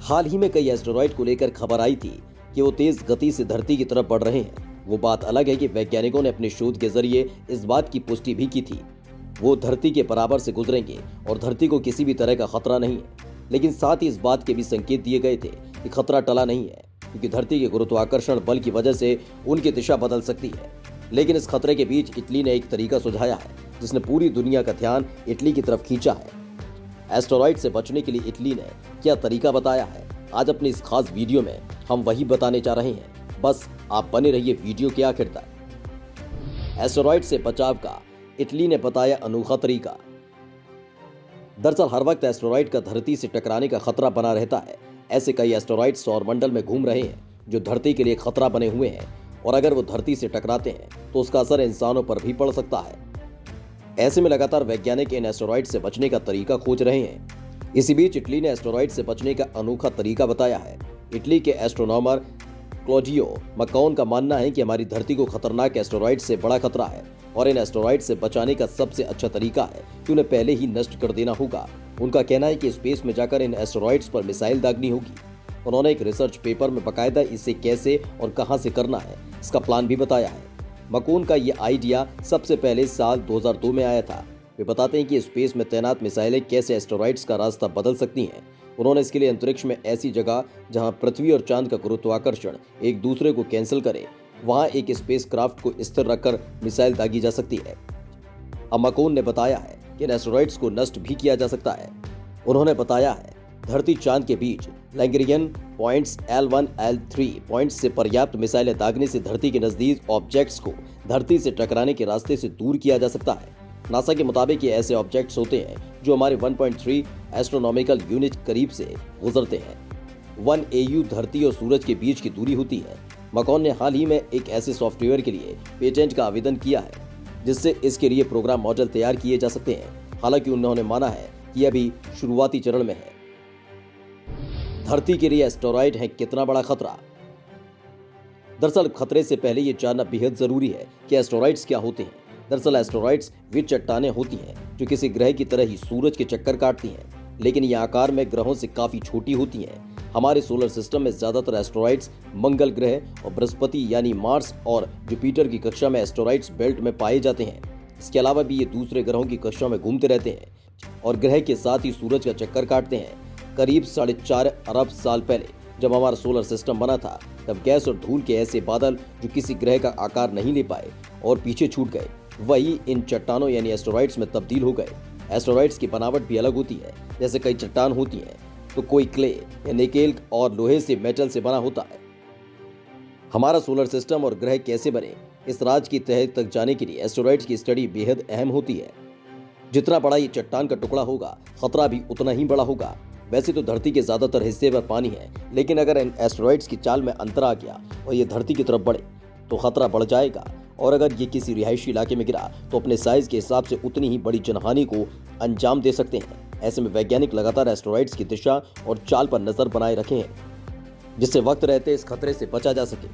हाल ही में कई एस्टेरॉइड को लेकर खबर आई थी कि वो तेज गति से धरती की तरफ बढ़ रहे हैं। वो बात अलग है कि वैज्ञानिकों ने अपने शोध के जरिए इस बात की पुष्टि भी की थी वो धरती के बराबर से गुजरेंगे और धरती को किसी भी तरह का खतरा नहीं है। लेकिन साथ ही इस बात के भी संकेत दिए गए थे कि खतरा टला नहीं है, क्योंकि धरती के गुरुत्वाकर्षण बल की वजह से उनकी दिशा बदल सकती है। लेकिन इस खतरे के बीच इटली ने एक तरीका सुझाया है जिसने पूरी दुनिया का ध्यान इटली की तरफ खींचा है। एस्टेरॉइड से बचने के लिए इटली ने क्या तरीका बताया है, आज अपनी इस खास वीडियो में हम वही बताने जा रहे हैं। बस आप बने रहिए वीडियो के आखिर तक। एस्टेरॉइड से बचाव का इटली ने बताया अनोखा तरीका। दरअसल हर वक्त एस्टेरॉइड का धरती से टकराने का खतरा बना रहता है। ऐसे कई एस्टेरॉइड सौरमंडल में घूम रहे हैं जो धरती के लिए खतरा बने हुए हैं, और अगर वो धरती से टकराते हैं तो उसका असर इंसानों पर भी पड़ सकता है। ऐसे में लगातार वैज्ञानिक इन एस्टेरॉइड से बचने का तरीका खोज रहे हैं। इसी बीच इटली ने एस्टेरॉइड से बचने का अनोखा तरीका बताया है। इटली के एस्ट्रोनॉमर क्लॉडियो मकौन का मानना है कि हमारी धरती को खतरनाक एस्टेरॉइड से बड़ा खतरा है और इन एस्टेरॉइड से बचाने का सबसे अच्छा तरीका है कि उन्हें पहले ही नष्ट कर देना होगा। उनका कहना है कि स्पेस में जाकर इन एस्टेरॉइड्स पर मिसाइल दागनी होगी। उन्होंने एक रिसर्च पेपर में बकायदा इसे कैसे और कहां से करना है इसका प्लान भी बताया है। मकौन का ये आइडिया सबसे पहले साल 2002 में आया था। वे बताते हैं कि स्पेस में तैनात मिसाइलें कैसे एस्टेरॉइड्स का रास्ता बदल सकती हैं। उन्होंने इसके लिए अंतरिक्ष में ऐसी जगह जहां पृथ्वी और चांद का गुरुत्वाकर्षण एक दूसरे को कैंसिल करे, वहां एक स्पेस क्राफ्ट को स्थिर रखकर मिसाइल दागी जा सकती है। अब मकौन ने बताया है कि इन एस्टेरॉइड्स को नष्ट भी किया जा सकता है। उन्होंने बताया है धरती चांद के बीच Lagrangian points L1 L3 points से पर्याप्त मिसाइलें दागने से धरती के नजदीक ऑब्जेक्ट्स को धरती से टकराने के रास्ते से दूर किया जा सकता है। नासा के मुताबिक ये ऐसे ऑब्जेक्ट्स होते हैं जो हमारे 1.3 एस्ट्रोनॉमिकल यूनिट करीब से गुजरते हैं। 1 AU धरती और सूरज के बीच की दूरी होती है। मकौन ने हाल ही में एक ऐसे सॉफ्टवेयर के लिए पेटेंट का आवेदन किया है जिससे इसके लिए प्रोग्राम मॉडल तैयार किए जा सकते हैं। हालांकि उन्होंने माना है कि अभी शुरुआती चरण में है। धरती के लिए एस्टेरॉइड है कितना बड़ा खतरा। दरअसल खतरे से पहले ये जानना बेहद जरूरी है कि एस्टेरॉइड्स क्या होते हैं। दरअसल एस्टेरॉइड्स वे चट्टानें होती हैं जो किसी ग्रह की तरह ही सूरज के चक्कर काटती हैं, लेकिन ये आकार में ग्रहों से काफी छोटी होती हैं। हमारे सोलर सिस्टम में ज्यादातर एस्टेरॉइड्स मंगल ग्रह और बृहस्पति यानी मार्स और जुपिटर की कक्षा में एस्टेरॉइड्स बेल्ट में पाए जाते हैं। इसके अलावा भी ये दूसरे ग्रहों की कक्षा में घूमते रहते हैं और ग्रह के साथ ही सूरज का चक्कर काटते हैं। करीब 4.5 अरब साल पहले जब हमारा सोलर सिस्टम बना था, तब गैस और धूल के ऐसे बादल जो किसी ग्रह का आकार नहीं ले पाए और पीछे छूट गए, वही इन चट्टानों यानी एस्टेरॉइड्स में तब्दील हो गए। एस्टेरॉइड्स की बनावट भी अलग होती है। जैसे कई चट्टान होती हैं तो कोई क्ले या निकेल और लोहे से मेटल से बना होता है। हमारा सोलर सिस्टम और ग्रह कैसे बने, इस राज की तह तक जाने के लिए एस्टेरॉइड्स की स्टडी बेहद अहम होती है। जितना बड़ा ये चट्टान का टुकड़ा होगा, खतरा भी उतना ही बड़ा होगा। वैसे तो धरती के ज्यादातर हिस्से पर पानी है, लेकिन अगर इन एस्टेरॉइड्स की चाल में अंतर आ गया और ये धरती की तरफ बढ़े तो खतरा बढ़ जाएगा। और अगर ये किसी रिहायशी इलाके में गिरा तो अपने साइज के हिसाब से उतनी ही बड़ी जनहानि को अंजाम दे सकते हैं। ऐसे में वैज्ञानिक लगातार एस्टेरॉइड्स की दिशा और चाल पर नजर बनाए रखे हैं, जिससे वक्त रहते इस खतरे से बचा जा सके।